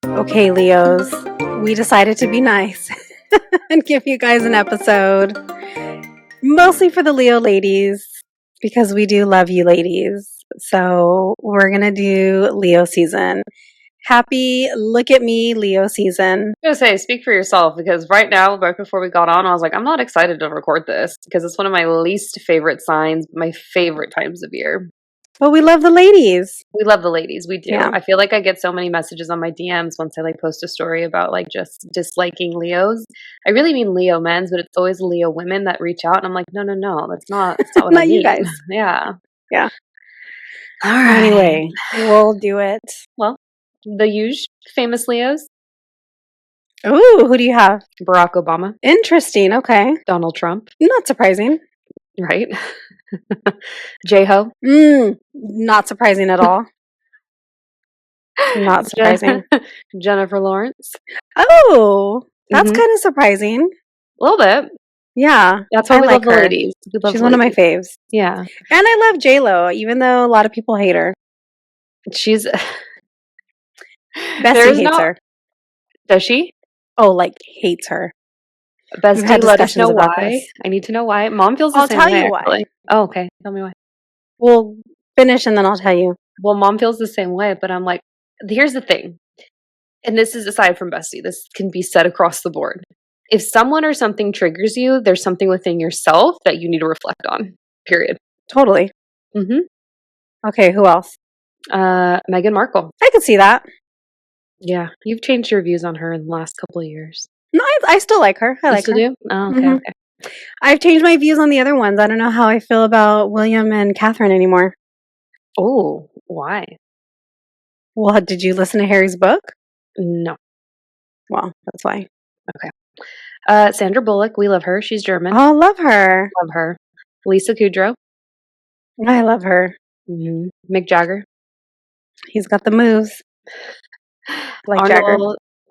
Okay, Leos, we decided to be nice and give you guys an episode, mostly for the Leo ladies, because we do love you ladies. So we're going to do Leo season. Happy look at me Leo season. I was gonna say, speak for yourself, because right now, right before we got on, I was like, I'm not excited to record this because it's one of my least favorite signs, my favorite times of year. Well, we love the ladies. We love the ladies, we do. Yeah. I feel like I get so many messages on my DMs once I post a story about just disliking Leos. I really mean Leo men's, but it's always Leo women that reach out, and I'm like, no, that's not what I Not you mean. guys. Yeah. Yeah. All right. Anyway, we'll do it. Well, the huge famous Leos. Ooh, who do you have? Barack Obama. Interesting. Okay. Donald Trump. Not surprising. Right? J-Ho. Not surprising at all. Not surprising. Jennifer Lawrence. Oh, that's kind of surprising. A little bit. Yeah. That's why we love the her. ladies. She's one of my faves. Yeah. And I love J-Lo, even though a lot of people hate her. She's... Bestie hates her. Does she? Oh, hates her. Bestie, let us know why. I need to know why. Mom feels the same way. I'll tell you why. Actually. Oh, okay. Tell me why. We'll finish and then I'll tell you. Well, Mom feels the same way, but I'm like, here's the thing. And this is aside from Bestie. This can be said across the board. If someone or something triggers you, there's something within yourself that you need to reflect on. Period. Totally. Mm-hmm. Okay, who else? Meghan Markle. I could see that. Yeah. You've changed your views on her in the last couple of years. No, I still like her. I like her. You do? Oh, okay, okay. I've changed my views on the other ones. I don't know how I feel about William and Catherine anymore. Oh, why? Well, did you listen to Harry's book? No. Well, that's why. Okay. Sandra Bullock, we love her. She's German. Oh, love her. Love her. Lisa Kudrow. I love her. Mm-hmm. Mick Jagger. He's got the moves. Like Jagger.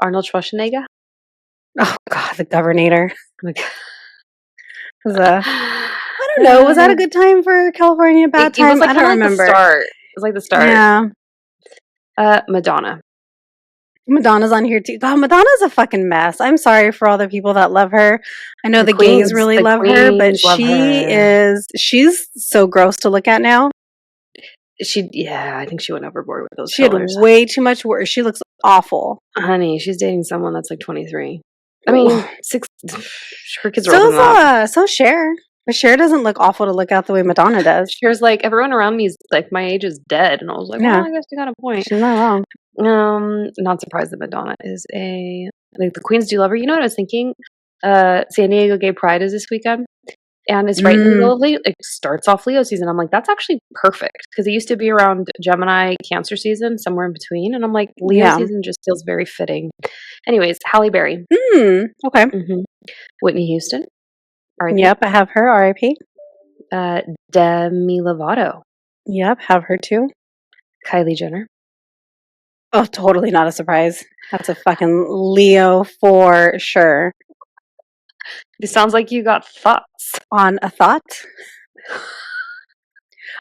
Arnold Schwarzenegger. Oh, God, the Governator. I don't know. Was that a good time for California? Bad time? It was I don't remember. It was like the start. Yeah. Madonna. Madonna's on here too. God, Madonna's a fucking mess. I'm sorry for all the people that love her. I know the gays really love her, but she's so gross to look at now. I think she went overboard with those. She colors. Had way too much work. She looks awful. Honey, she's dating someone that's 23. I mean, 6. Her kids are older than that. So Cher. But Cher doesn't look awful to look at the way Madonna does. Cher's like, everyone around me is my age is dead. And I was like, well, I guess you got a point. She's not wrong. Not surprised that Madonna is the Queens do love her. You know what I was thinking? San Diego Gay Pride is this weekend. And it's right in the middle of Leo. It starts off Leo season. I'm like, that's actually perfect. Because it used to be around Gemini Cancer season, somewhere in between. And I'm like, Leo season just feels very fitting. Anyways, Halle Berry. Okay. Mm-hmm. Whitney Houston. R.I.P. Yep, I have her. R.I.P. Demi Lovato. Yep, have her too. Kylie Jenner. Oh, totally not a surprise. That's a fucking Leo for sure. It sounds like you got thoughts. On a thought?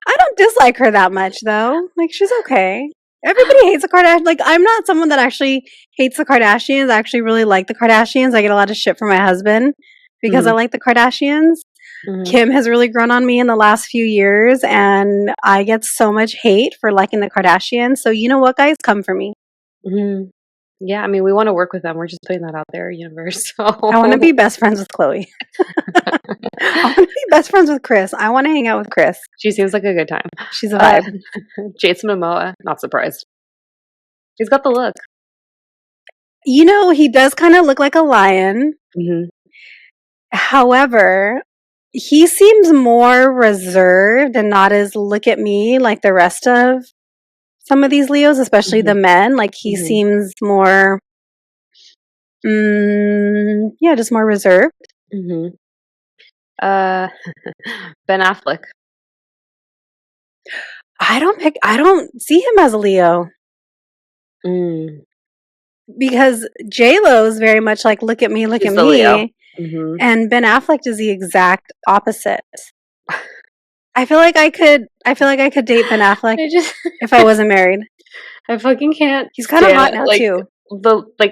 I don't dislike her that much, though. She's okay. Everybody hates the Kardashians. I'm not someone that actually hates the Kardashians. I actually really like the Kardashians. I get a lot of shit from my husband because I like the Kardashians. Mm-hmm. Kim has really grown on me in the last few years, and I get so much hate for liking the Kardashians. So you know what, guys? Come for me. Mm-hmm. Yeah, I mean, we want to work with them. We're just putting that out there, universe. So. I want to be best friends with Khloe. I want to be best friends with Chris. I want to hang out with Chris. She seems like a good time. She's a vibe. Jason Momoa, not surprised. He's got the look. You know, he does kind of look like a lion. Mm-hmm. However, he seems more reserved and not as look at me like the rest of some of these Leos, especially the men. He seems more, just more reserved. Mm-hmm. Ben Affleck. I don't see him as a Leo. Because J-Lo is very much like, look at me, look at me. Mm-hmm. And Ben Affleck is the exact opposite. I feel like I could date Ben Affleck I just if I wasn't married. I fucking can't He's kind of hot stand now like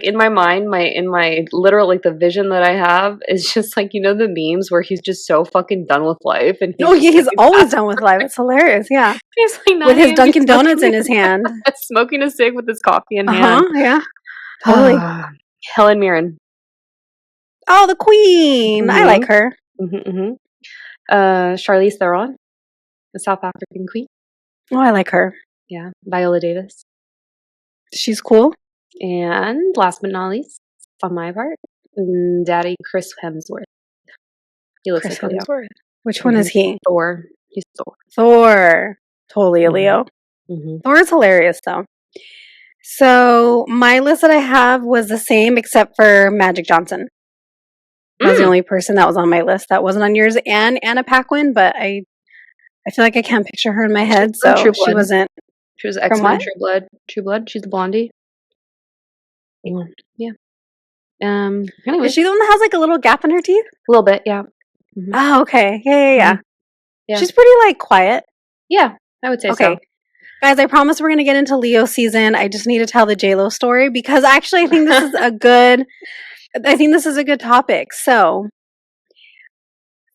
too. in my mind, in my literal like the vision that I have is just like the memes where he's just so fucking done with life and Oh he's yeah, just like he's always done with life. It's hilarious. Yeah, it's like with 9 his a.m. He's Dunkin' Donuts in his hand. smoking a cig with his coffee in Uh hand. huh. Yeah. Totally. Helen Mirren. Oh, the Queen. I Mm-hmm. like her. Mm-hmm, mm-hmm. Charlize Theron, the South African queen. Oh, I like her. Yeah. Viola Davis. She's cool. And last but not least, on my part, Daddy Chris Hemsworth. He looks Chris like a Leo. Hemsworth. Which one is he? Thor. He's Thor. Thor. Totally a Leo. Mm-hmm. Thor is hilarious though. So my list that I have was the same except for Magic Johnson. That was the only person that was on my list that wasn't on yours, and Anna Paquin, but I feel like I can't picture her in my head, so she wasn't. She was From X-Men what? True Blood. True Blood. She's the blondie. Yeah. Is Anyways, she the one that has like a little gap in her teeth? a little bit, yeah. Mm-hmm. Oh, okay. Yeah. Yeah. She's pretty like quiet. Yeah, I would say so. Okay. Guys, I promise we're going to get into Leo season. I just need to tell the J-Lo story because actually I think this is a good topic. So,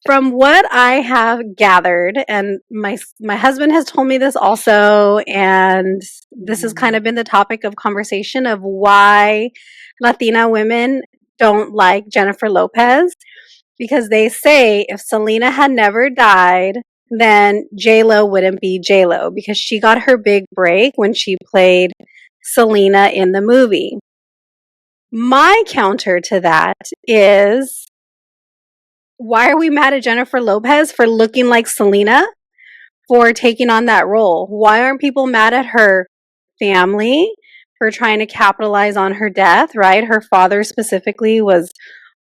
from what I have gathered, and my husband has told me this also, and this has kind of been the topic of conversation of why Latina women don't like Jennifer Lopez, because they say if Selena had never died, then J-Lo wouldn't be J-Lo, because she got her big break when she played Selena in the movie. My counter to that is, why are we mad at Jennifer Lopez for looking like Selena, for taking on that role? Why aren't people mad at her family for trying to capitalize on her death, right? Her father specifically was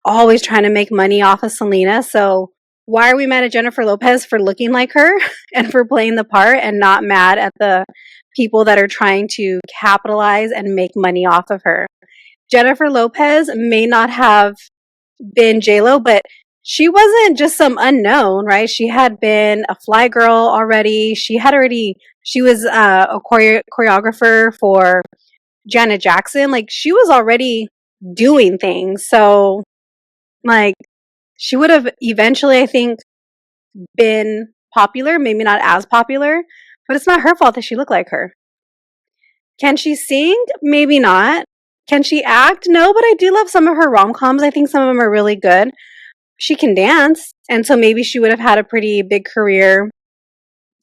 always trying to make money off of Selena. So why are we mad at Jennifer Lopez for looking like her and for playing the part, and not mad at the people that are trying to capitalize and make money off of her? Jennifer Lopez may not have been J-Lo, but she wasn't just some unknown, right? She had been a fly girl already. She was a choreographer for Janet Jackson. Like, she was already doing things. So, like, she would have eventually, I think, been popular, maybe not as popular, but it's not her fault that she looked like her. Can she sing? Maybe not. Can she act? No, but I do love some of her rom-coms. I think some of them are really good. She can dance, and so maybe she would have had a pretty big career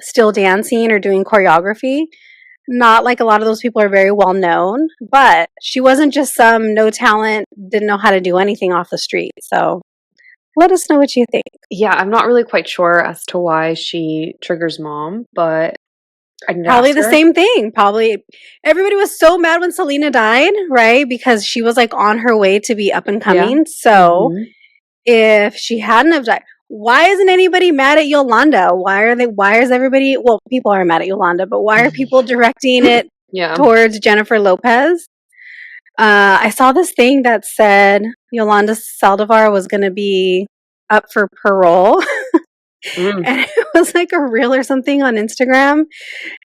still dancing or doing choreography. Not like a lot of those people are very well known, but she wasn't just some no talent, didn't know how to do anything off the street. So let us know what you think. Yeah, I'm not really quite sure as to why she triggers mom, but I need to Probably ask the her. same thing. Probably everybody was so mad when Selena died, right? Because she was like on her way to be up and coming. Yeah. So if she hadn't have died, why isn't anybody mad at Yolanda? Why is everybody, well, people are mad at Yolanda, but why are people directing it towards Jennifer Lopez? I saw this thing that said Yolanda Saldivar was going to be up for parole. And it was like a reel or something on Instagram.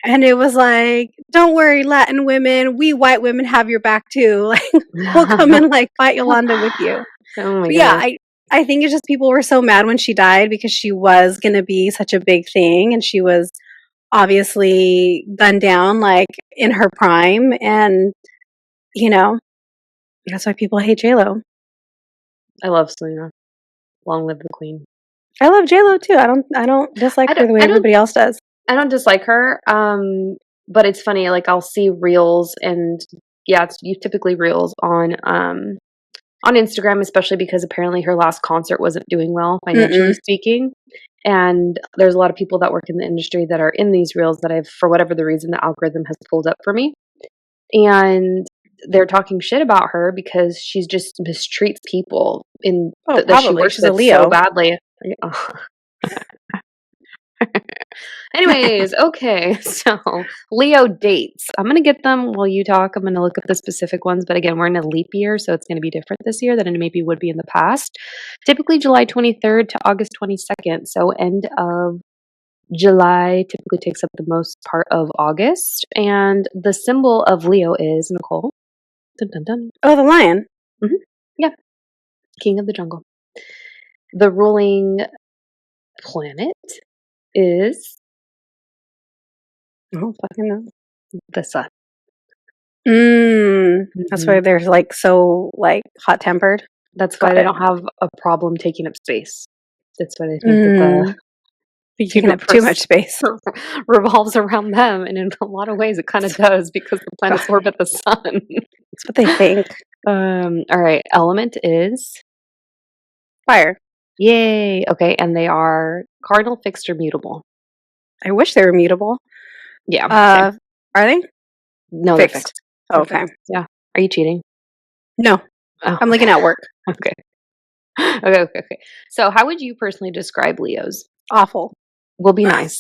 And it was like, don't worry, Latin women, we white women have your back too. Like, we'll come and like fight Yolanda with you. Oh my But goodness. yeah, I think it's just people were so mad when she died because she was going to be such a big thing, and she was obviously gunned down like in her prime, and that's why people hate J-Lo. I love Selena. Long live the queen. I love J-Lo too. I don't dislike her the way everybody else does. I don't dislike her. But it's funny, like I'll see reels, and yeah, it's typically reels on Instagram, especially because apparently her last concert wasn't doing well financially speaking. And there's a lot of people that work in the industry that are in these reels that I've, for whatever the reason, the algorithm has pulled up for me. And they're talking shit about her because she's just mistreats people that she works She's a with Leo. so badly. Anyways, okay, so Leo dates. I'm going to get them while you talk. I'm going to look up the specific ones, but again, we're in a leap year, so it's going to be different this year than it maybe would be in the past. Typically July 23rd to August 22nd, so end of July typically takes up the most part of August, and the symbol of Leo is Nichole. Dun, dun, dun. Oh, the lion. Yeah, king of the jungle. The ruling planet is Oh, fucking no. the sun. That's why they're like so like hot tempered. That's why Got they it. don't have a problem taking up space. That's why they think that the Taking up too much space. revolves around them, and in a lot of ways, it kind of does because the planets orbit the sun. That's what they think. All right. Element is Fire. yay. Okay, and they are cardinal, fixed, or mutable. I wish they were mutable. Yeah. Are they? No, Fixed. they're fixed. Oh, okay. Yeah. Are you cheating? No, Oh, I'm looking at work. okay. Okay. So, how would you personally describe Leos? Awful. We'll be nice.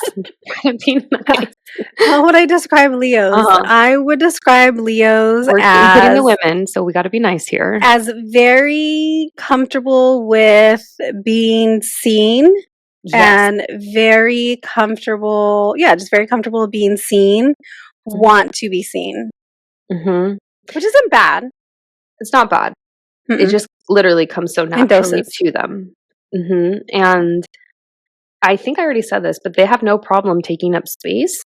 Be nice. How would I describe Leos? I would describe Leos We're including the women, so we got to be nice here. as very comfortable with being seen. Yes. And very comfortable. Yeah, just very comfortable being seen. Want to be seen, Mm-hmm. which isn't bad. It's not bad. Mm-mm. It just literally comes so naturally to them. And I think I already said this, but they have no problem taking up space.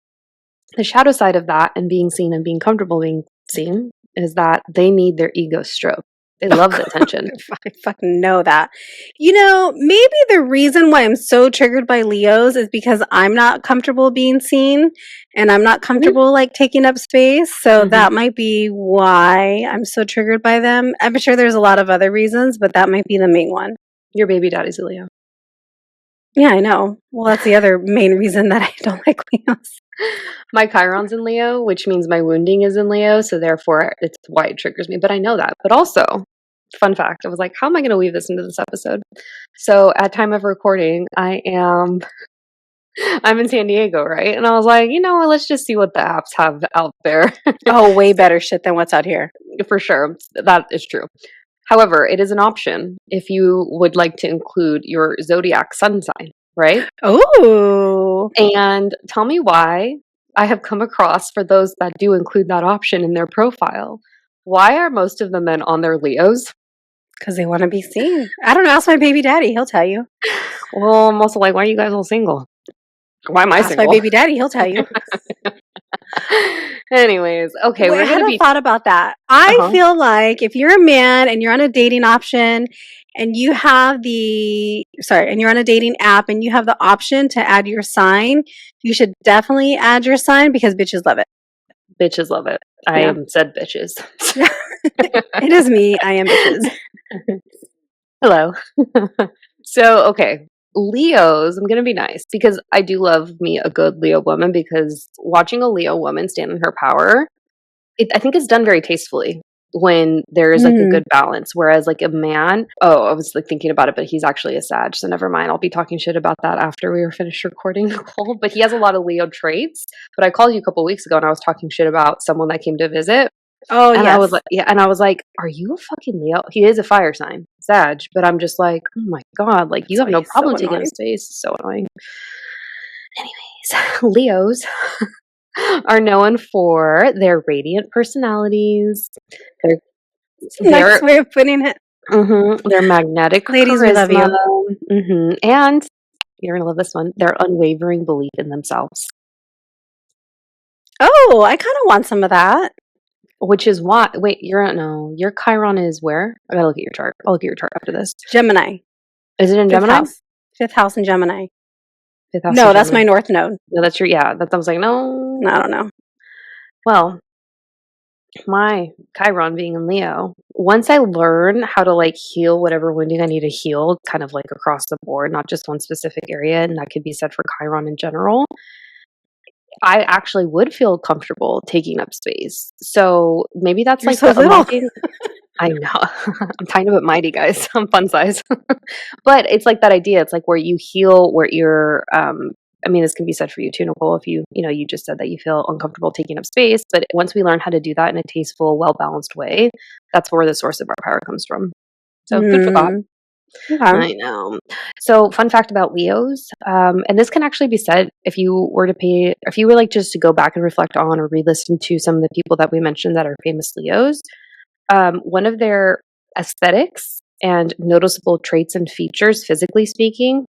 The shadow side of that and being seen and being comfortable being seen is that they need their ego stroked. They love the attention. I fucking know that. You know, maybe the reason why I'm so triggered by Leos is because I'm not comfortable being seen and I'm not comfortable like taking up space. So that might be why I'm so triggered by them. I'm sure there's a lot of other reasons, but that might be the main one. Your baby daddy's a Leo. Yeah, I know. Well, that's the other main reason that I don't like Leos. My Chiron's in Leo, which means my wounding is in Leo, so therefore it's why it triggers me. But I know that. But also, fun fact, I was like, how am I going to weave this into this episode? So at time of recording, I'm in San Diego, right? And I was like, you know what, let's just see what the apps have out there. Oh, way better shit than what's out here. For sure. That is true. However, it is an option if you would like to include your zodiac sun sign, right? Oh. And tell me why I have come across, for those that do include that option in their profile, why are most of the men on their Leos? Because they want to be seen. I don't know. Ask my baby daddy. He'll tell you. Well, I'm also like, why are you guys all single? Why am I Ask single? my baby daddy. He'll tell you. Anyways, okay, Wait, I had a thought about that. I feel like if you're a man and you're on a dating option and you have and you're on a dating app and you have the option to add your sign, you should definitely add your sign because bitches love it. Bitches love it. I am said bitches. It is me. I am bitches. Hello. So, okay. Leos, I'm going to be nice because I do love me a good Leo woman, because watching a Leo woman stand in her power, I think it's done very tastefully when there's like a good balance. Whereas like a man, I was like thinking about it, but he's actually a Sag, so never mind. I'll be talking shit about that after we were finished recording, Nichole. But he has a lot of Leo traits. But I called you a couple weeks ago and I was talking shit about someone that came to visit. Oh, and yes. I was like, and I was like, are you a fucking Leo? He is a fire sign, Sag, but I'm just like, oh my God, like you have no problem taking up space. It's so annoying. Anyways, Leos are known for their radiant personalities. Nice way of putting it. Their magnetic Ladies, charisma. we love you. And you're going to love this one, their unwavering belief in themselves. Oh, I kind of want some of that. Which is why, wait, your Chiron is where? I gotta look at your chart. I'll look at your chart after this. Gemini. Is it in Gemini? Fifth house in Gemini. Fifth house no, that's my north node. No, that's your, I was like, no. I don't know. Well, my Chiron being in Leo, once I learn how to like heal whatever wounding I need to heal, kind of like across the board, not just one specific area, and that could be said for Chiron in general, I actually would feel comfortable taking up space. So maybe that's You're like so little. I know. I'm tiny but mighty, guys. I'm fun size. But it's like that idea. It's like where you heal, where you're, I mean, this can be said for you too, Nichole, if you just said that you feel uncomfortable taking up space. But once we learn how to do that in a tasteful, well-balanced way, that's where the source of our power comes from. So good for that. Okay. I know. So, fun fact about Leos, and this can actually be said if you were like just to go back and reflect on or re-listen to some of the people that we mentioned that are famous Leos. One of their aesthetics and noticeable traits and features, physically speaking,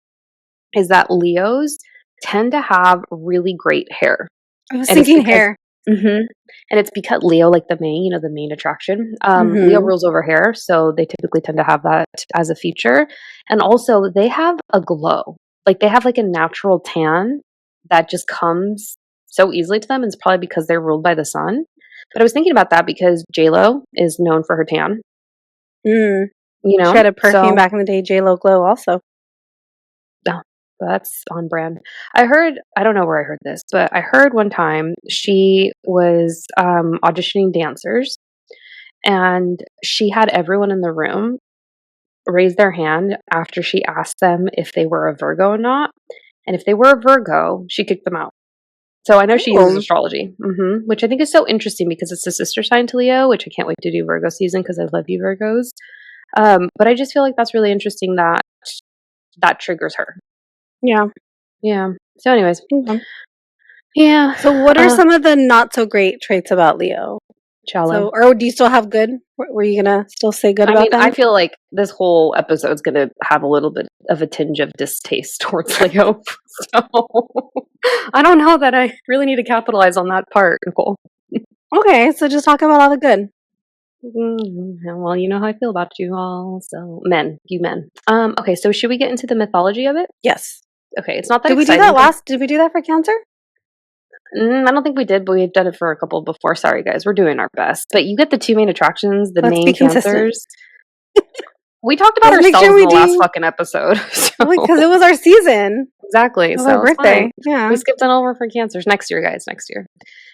is that Leos tend to have really great hair. I was And it's thinking because hair. mhm, and it's because Leo, like the main attraction, Leo Mhm. rules over hair, so they typically tend to have that as a feature, and also they have a glow. Like, they have, like, a natural tan that just comes so easily to them, and it's probably because they're ruled by the sun. But I was thinking about that because J.Lo is known for her tan, Mm. you She know? had a perfume So back in the day, J.Lo Glow also. oh, that's on brand. I don't know where I heard this, but I heard one time she was, auditioning dancers, and she had everyone in the room raise their hand after she asked them if they were a Virgo or not, and if they were a Virgo, she kicked them out. So I know she uses Oh, astrology, which I think is so interesting because it's a sister sign to Leo, which I can't wait to do Virgo season because I love you Virgos. But I just feel like that's really interesting that that triggers her. yeah. Yeah. So, anyways, Okay. yeah. So what are Uh, some of the not so great traits about Leo? Shallow. So, or do you still have good? Were you gonna still say good I about mean, I them? feel like this whole episode's gonna have a little bit of a tinge of distaste towards Leo. So I don't know that I really need to capitalize on that part, Nicole. Okay, so just talk about all the good. Well, you know how I feel about you all. So men, you men. Okay, so should we get into the mythology of it? Yes. Okay, it's not that Did we do that exciting, but last? Did we do that for Cancer? I don't think we did, but we've done it for a couple before. Sorry, guys, we're doing our best. But you get the two main attractions, the Let's be main consistent. cancers. We talked about Let's make sure ourselves in we the last do. fucking episode. So Because it was our season exactly. of our So it's fine. birthday. Yeah. We skipped on over for cancers next year, guys. Next year.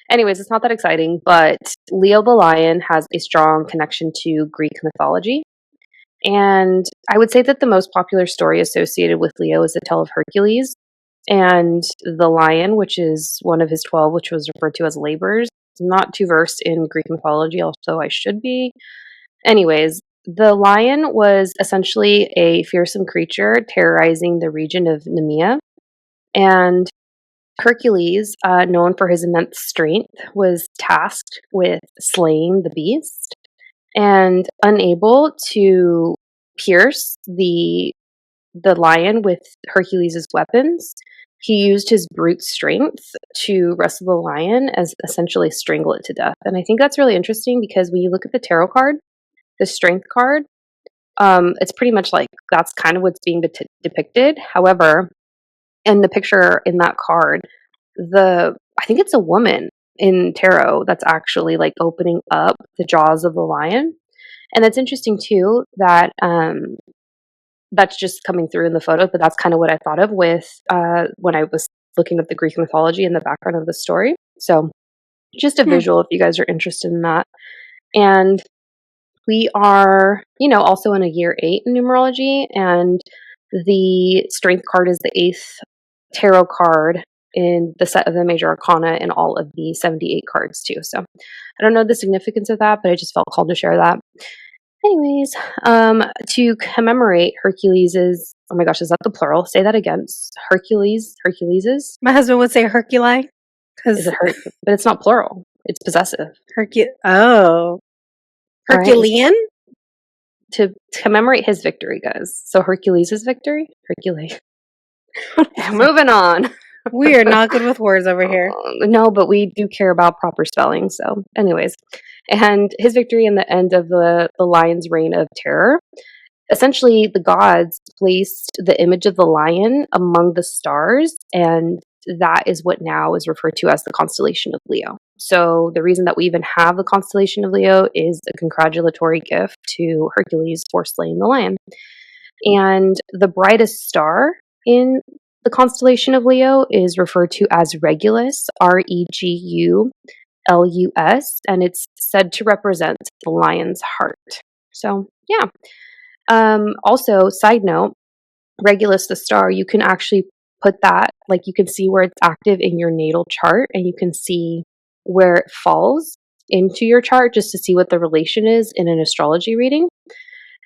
Anyways, it's not that exciting, but Leo the lion has a strong connection to Greek mythology. And I would say that the most popular story associated with Leo is the tale of Hercules and the lion, which is one of his 12, which was referred to as labors. I'm not too versed in Greek mythology, although I should be. Anyways, the lion was essentially a fearsome creature terrorizing the region of Nemea. And Hercules, known for his immense strength, was tasked with slaying the beast. And unable to pierce the lion with Hercules' weapons, he used his brute strength to wrestle the lion as essentially strangle it to death. And I think that's really interesting because when you look at the tarot card, the strength card, it's pretty much like that's kind of what's being depicted. However, in the picture in that card, I think it's a woman in tarot that's actually like opening up the jaws of the lion. And it's interesting too that that's just coming through in the photo, but that's kind of what I thought of with when I was looking at the Greek mythology and the background of the story. So just a Hmm. visual if you guys are interested in that. And we are, also in a year 8 in numerology, and the strength card is the 8th tarot card in the set of the major arcana and all of the 78 cards too. So I don't know the significance of that, but I just felt called to share that. Anyways, to commemorate Hercules's, oh my gosh, is that the plural? Say that again. Hercules's? My husband would say Herculi Is because it but it's not plural. It's possessive. Oh, All right. Herculean. To commemorate his victory, guys. So Hercules's victory? Hercules. Moving on. We are not good with words over here. No, but we do care about proper spelling. So, anyways, and his victory in the end of the lion's reign of terror. Essentially, the gods placed the image of the lion among the stars, and that is what now is referred to as the constellation of Leo. So, the reason that we even have the constellation of Leo is a congratulatory gift to Hercules for slaying the lion. And the brightest star in the constellation of Leo is referred to as Regulus, Regulus, and it's said to represent the lion's heart. So, yeah. Also, side note, Regulus the star, you can actually put that, like you can see where it's active in your natal chart and you can see where it falls into your chart just to see what the relation is in an astrology reading.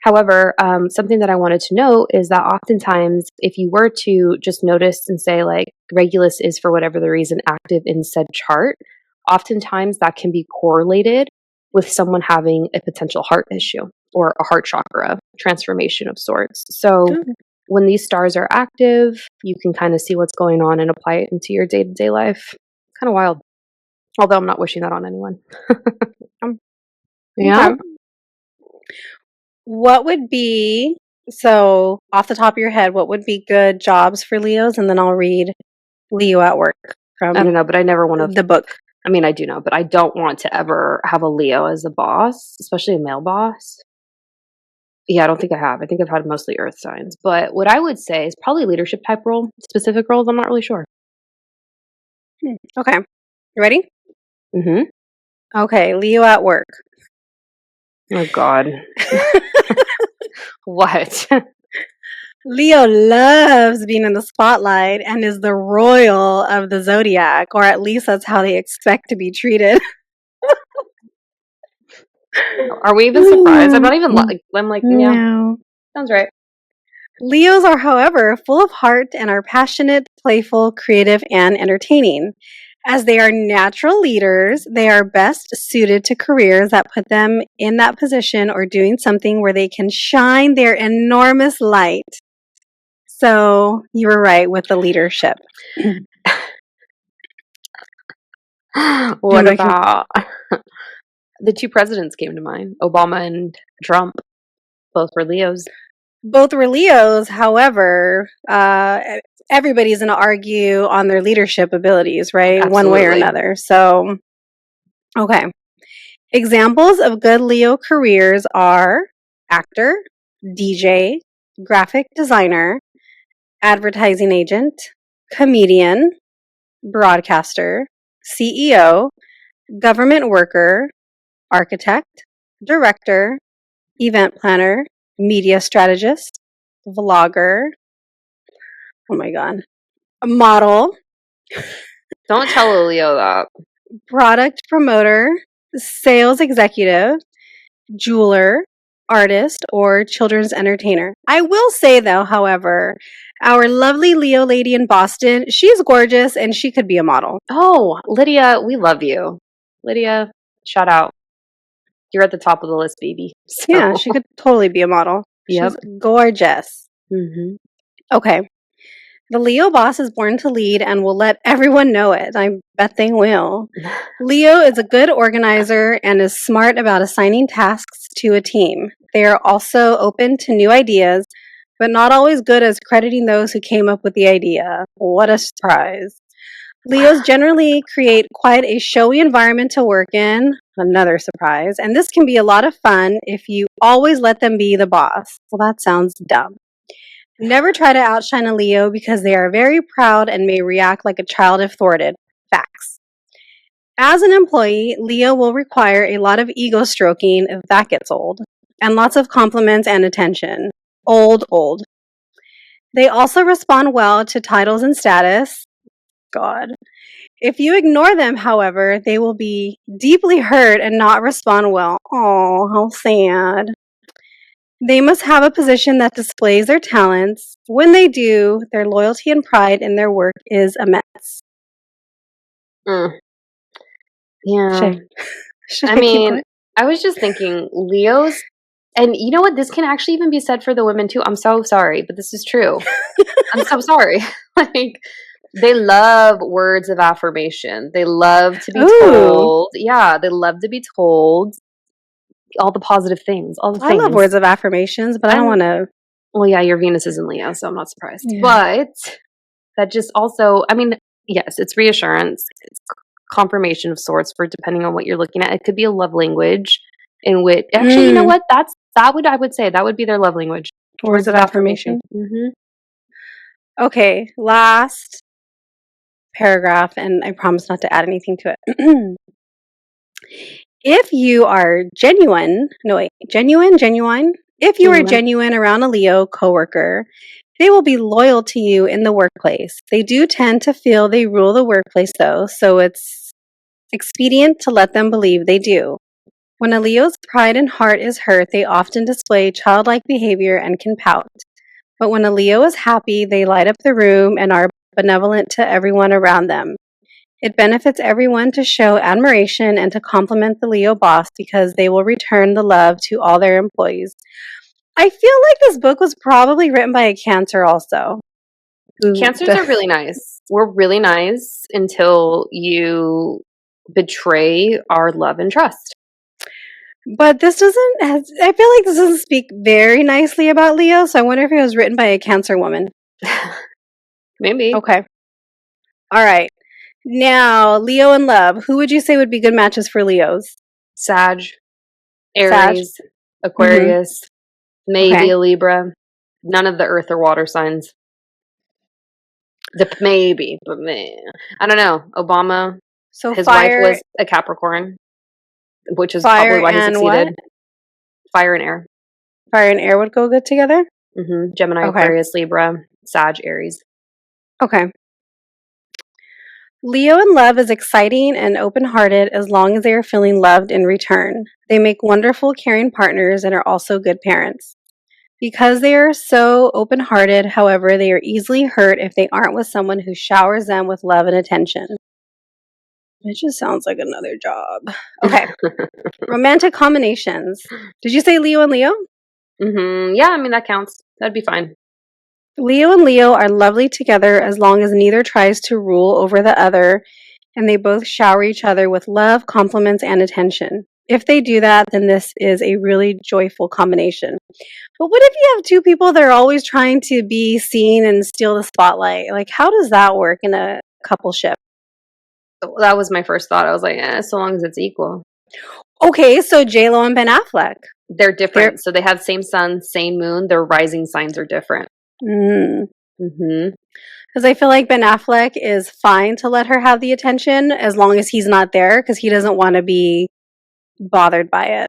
However, something that I wanted to note is that oftentimes, if you were to just notice and say, like, Regulus is for whatever the reason active in said chart, oftentimes that can be correlated with someone having a potential heart issue or a heart chakra transformation of sorts. So, Oh, when these stars are active, you can kind of see what's going on and apply it into your day to day life. Kind of wild. Although I'm not wishing that on anyone. um, Yeah. okay. What would be, so off the top of your head, what would be good jobs for Leos? And then I'll read Leo at Work I from don't know, but I never want to. the book. I mean, I do know, but I don't want to ever have a Leo as a boss, especially a male boss. Yeah, I don't think I have. I think I've had mostly earth signs. But what I would say is probably leadership type role, specific roles. I'm not really sure. Okay. You ready? Hmm. Okay. Leo at Work. Oh, God. What? Leo loves being in the spotlight and is the royal of the zodiac, or at least that's how they expect to be treated. Are we even surprised? I'm not even like, I'm like, yeah, No. sounds right. Leos are, however, full of heart and are passionate, playful, creative, and entertaining. As they are natural leaders, they are best suited to careers that put them in that position or doing something where they can shine their enormous light. So you were right with the leadership. What about the two presidents came to mind? Obama and Trump. Both were Leos. Both were Leos, however, everybody's going to argue on their leadership abilities, right? One way or Absolutely. another. So, okay. Examples of good Leo careers are actor, DJ, graphic designer, advertising agent, comedian, broadcaster, CEO, government worker, architect, director, event planner, media strategist, vlogger, oh my God, a model, Don't tell a Leo that. product promoter, sales executive, jeweler, artist, or children's entertainer. I will say, though, however, our lovely Leo lady in Boston, she's gorgeous and she could be a model. Oh, Lydia, we love you. Lydia, shout out. You're at the top of the list, baby. Yeah, So, she could totally be a model. yep. She's gorgeous. Hmm. Okay. The Leo boss is born to lead and will let everyone know it. I bet they will. Leo is a good organizer and is smart about assigning tasks to a team. They are also open to new ideas, but not always good as crediting those who came up with the idea. What a surprise. Leos generally create quite a showy environment to work in. Another surprise. And this can be a lot of fun if you always let them be the boss. Well, that sounds dumb. Never try to outshine a Leo because they are very proud and may react like a child if thwarted. Facts. As an employee, Leo will require a lot of ego stroking if that gets old, and lots of compliments and attention. Old. They also respond well to titles and status. God. If you ignore them, however, they will be deeply hurt and not respond well. Oh, how sad. They must have a position that displays their talents. When they do, their loyalty and pride in their work is immense. Mm, yeah. Should I I keep mean, going? I was just thinking, Leos, and you know what? This can actually even be said for the women too. I'm so sorry, but this is true. I'm so sorry. Like, they love words of affirmation. They love to be Ooh, told. Yeah, they love to be told all the positive things, all the I love things. words of affirmations, but I don't And want to. well, yeah, your Venus is in Leo, so I'm not surprised. Yeah. But that just also, I mean, yes, it's reassurance, it's confirmation of sorts for depending on what you're looking at. It could be a love language in which, actually, you know Mm, what? I would say that would be their love language. words Words of of affirmation. affirmation. Hmm. Okay, last paragraph, and I promise not to add anything to it. If you are genuine, no wait, genuine. If you are Genuine. genuine around a Leo coworker, they will be loyal to you in the workplace. They do tend to feel they rule the workplace though, so it's expedient to let them believe they do. When a Leo's pride and heart is hurt, they often display childlike behavior and can pout. But when a Leo is happy, they light up the room and are benevolent to everyone around them. It benefits everyone to show admiration and to compliment the Leo boss because they will return the love to all their employees. I feel like this book was probably written by a Cancer also. Cancers are really nice. We're really nice until you betray our love and trust. But this doesn't, I feel like this doesn't speak very nicely about Leo, so I wonder if it was written by a Cancer woman. Maybe. Okay. All right. Now, Leo and love. Who would you say would be good matches for Leos? Sag, Aries, Aquarius, maybe a Libra. None of the earth or water signs. Maybe, but I don't know. Obama, So his fire, wife was a Capricorn, which is fire probably why he and succeeded. what? Fire and air. Fire and air would go good together? Gemini, Okay. Aquarius, Libra, Sag, Aries. Okay. Leo in love is exciting and open-hearted as long as they are feeling loved in return. They make wonderful, caring partners and are also good parents. Because they are so open-hearted, however, they are easily hurt if they aren't with someone who showers them with love and attention. It just sounds like another job. Okay. Romantic combinations. Did you say Leo and Leo? Yeah, I mean, that counts. That'd be fine. Leo and Leo are lovely together as long as neither tries to rule over the other and they both shower each other with love, compliments, and attention. If they do that, then this is a really joyful combination. But what if you have two people that are always trying to be seen and steal the spotlight? Like, how does that work in a coupleship? That was my first thought. I was like, so long as it's equal. Okay, so J-Lo and Ben Affleck. They're different. So they have same sun, same moon. Their rising signs are different. Because I feel like Ben Affleck is fine to let her have the attention as long as he's not there because he doesn't want to be bothered by it.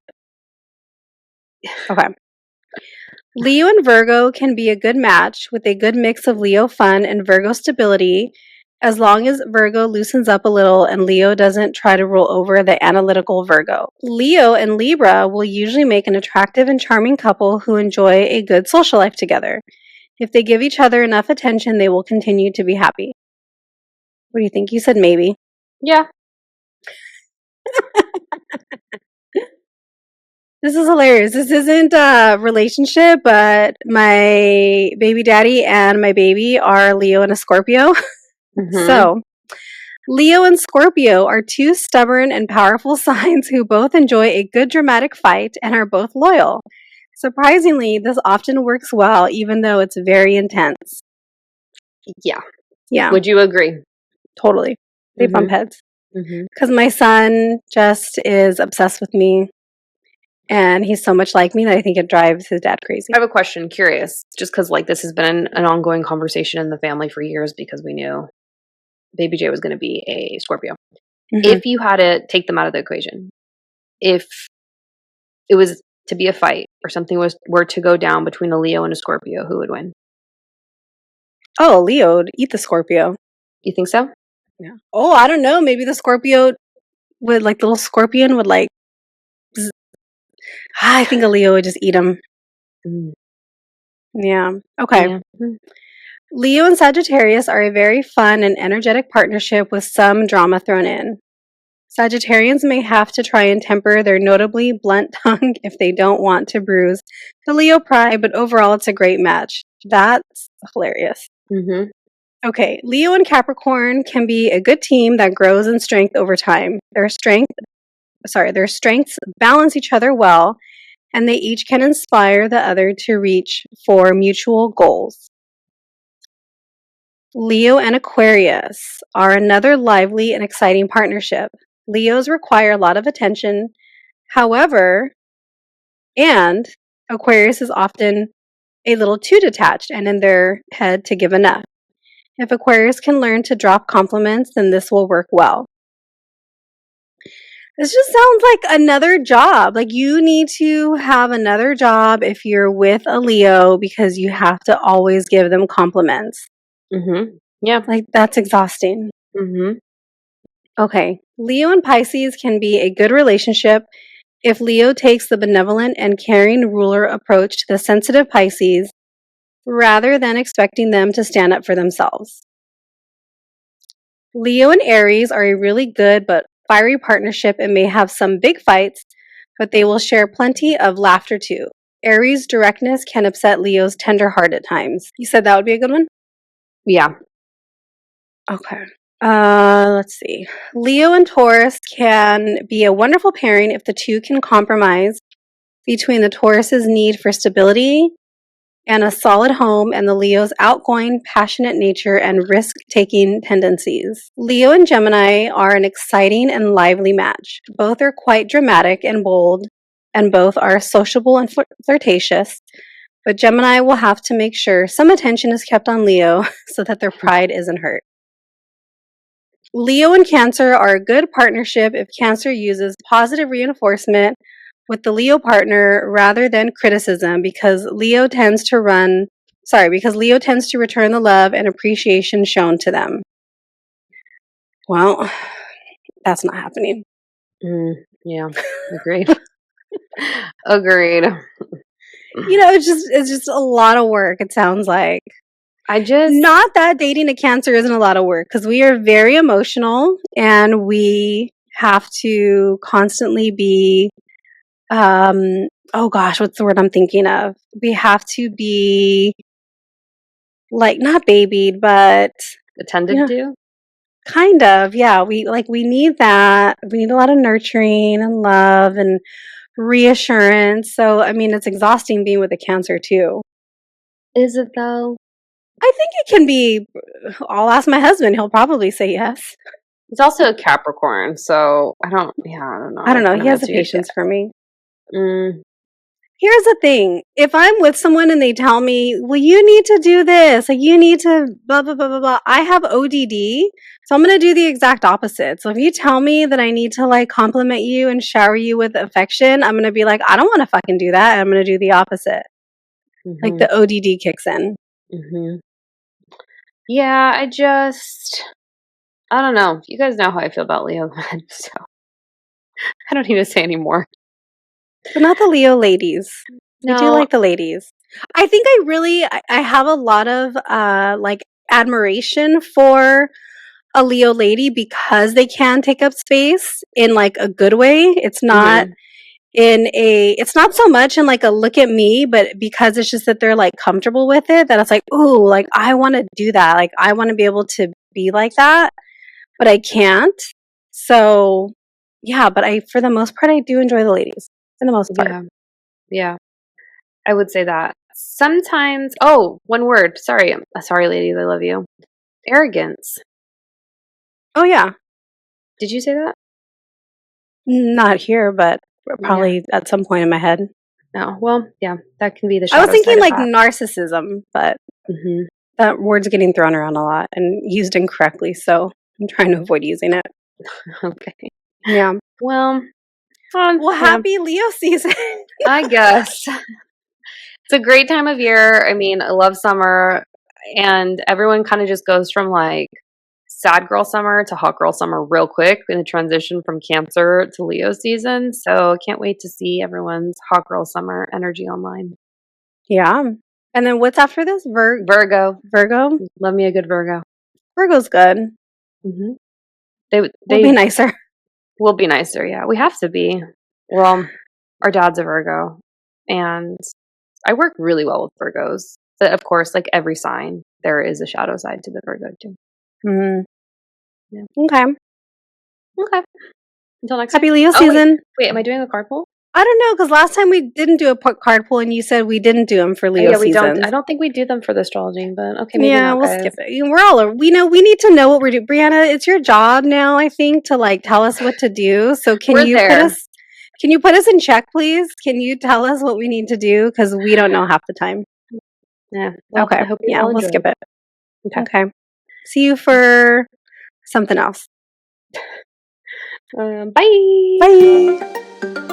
Okay. Leo and Virgo can be a good match with a good mix of Leo fun and Virgo stability as long as Virgo loosens up a little and Leo doesn't try to rule over the analytical Virgo. Leo and Libra will usually make an attractive and charming couple who enjoy a good social life together. If they give each other enough attention, they will continue to be happy. What do you think? You said maybe. Yeah. This is hilarious. This isn't a relationship, but my baby daddy and my baby are Leo and a Scorpio. So, Leo and Scorpio are two stubborn and powerful signs who both enjoy a good dramatic fight and are both loyal. Surprisingly, this often works well, even though it's very intense. Yeah. Yeah. Would you agree? Totally. They bump heads. Because my son just is obsessed with me. And he's so much like me that I think it drives his dad crazy. I have a question, curious, just because like this has been an ongoing conversation in the family for years because we knew Baby J was going to be a Scorpio. If you had to take them out of the equation, if it was to be a fight or something were to go down between a Leo and a Scorpio, who would win? Oh, Leo would eat the Scorpio. You think so? Yeah. Oh, I don't know. Maybe the Scorpio would, like, the little scorpion would, like, I think a Leo would just eat him. Yeah. Okay. Yeah. Leo and Sagittarius are a very fun and energetic partnership with some drama thrown in. Sagittarians may have to try and temper their notably blunt tongue if they don't want to bruise the Leo pride, but overall it's a great match. That's hilarious. Okay, Leo and Capricorn can be a good team that grows in strength over time. Their strengths balance each other well, and they each can inspire the other to reach for mutual goals. Leo and Aquarius are another lively and exciting partnership. Leos require a lot of attention, however, and Aquarius is often a little too detached and in their head to give enough. If Aquarius can learn to drop compliments, then this will work well. This just sounds like another job. Like you need to have another job if you're with a Leo because you have to always give them compliments. Yeah. Like that's exhausting. Okay. Leo and Pisces can be a good relationship if Leo takes the benevolent and caring ruler approach to the sensitive Pisces rather than expecting them to stand up for themselves. Leo and Aries are a really good but fiery partnership and may have some big fights, but they will share plenty of laughter too. Aries' directness can upset Leo's tender heart at times. You said that would be a good one? Yeah. Okay. Let's see. Leo and Taurus can be a wonderful pairing if the two can compromise between the Taurus's need for stability and a solid home and the Leo's outgoing, passionate nature and risk-taking tendencies. Leo and Gemini are an exciting and lively match. Both are quite dramatic and bold, and both are sociable and flirtatious, but Gemini will have to make sure some attention is kept on Leo so that their pride isn't hurt. Leo and Cancer are a good partnership if Cancer uses positive reinforcement with the Leo partner rather than criticism because Leo tends to return the love and appreciation shown to them. Well, that's not happening. Yeah, agreed. Agreed. It's just a lot of work, it sounds like. Not that dating a Cancer isn't a lot of work, because we are very emotional and we have to constantly be oh gosh, what's the word I'm thinking of? We have to be like not babied, but attended to? Kind of, yeah. We need that. We need a lot of nurturing and love and reassurance. So I mean it's exhausting being with a Cancer too. Is it though? I think it can be. I'll ask my husband, he'll probably say yes. He's also a Capricorn, so I don't know. I don't know. He has the patience for me. Here's the thing. If I'm with someone and they tell me, well, you need to do this, like you need to blah, blah, blah, blah, blah. I have ODD, so I'm going to do the exact opposite. So if you tell me that I need to like compliment you and shower you with affection, I'm going to be like, I don't want to fucking do that. I'm going to do the opposite. Like the ODD kicks in. Yeah, I don't know. You guys know how I feel about Leo men, so I don't need to say anymore. But not the Leo ladies. No. I do like the ladies. I think I have a lot of like admiration for a Leo lady because they can take up space in like a good way. It's not it's not so much in like a look at me, but because it's just that they're like comfortable with it, that it's like, ooh, like I want to do that. Like I want to be able to be like that, but I can't. So yeah, but for the most part, I do enjoy the ladies for the most part. Yeah. I would say that. Sometimes, one word. Sorry, ladies, I love you. Arrogance. Oh yeah. Did you say that? Not here, but probably at some point in my head. No, well, yeah, that can be the shadow I was thinking side like of that. narcissism, but that word's getting thrown around a lot and used incorrectly, so I'm trying to avoid using it. Okay. Yeah. Well, happy Leo season. I guess. It's a great time of year. I mean, I love summer, and everyone kind of just goes from like sad girl summer to hot girl summer real quick in the transition from Cancer to Leo season. So I can't wait to see everyone's hot girl summer energy online. Yeah. And then what's after this? Virgo. Virgo? Love me a good Virgo. Virgo's good. We'll be nicer. We'll be nicer, yeah. We have to be. Well, our dad's a Virgo, and I work really well with Virgos. But of course, like every sign, there is a shadow side to the Virgo too. Yeah. Okay. Until next Happy time. Leo season. Wait, am I doing a card pull? I don't know, because last time we didn't do a card pull and you said we didn't do them for Leo we season. don't. I don't think we do them for the astrology, but okay, maybe yeah, not, we'll guys. skip it. We need to know what we're doing. Brianna, it's your job now, I think, to like tell us what to do. So can you put us in check, please? Can you tell us what we need to do? Because we don't know half the time. Yeah. Well, okay. I hope you all we'll enjoy. Skip it. Okay. See you for something else. Bye. Bye.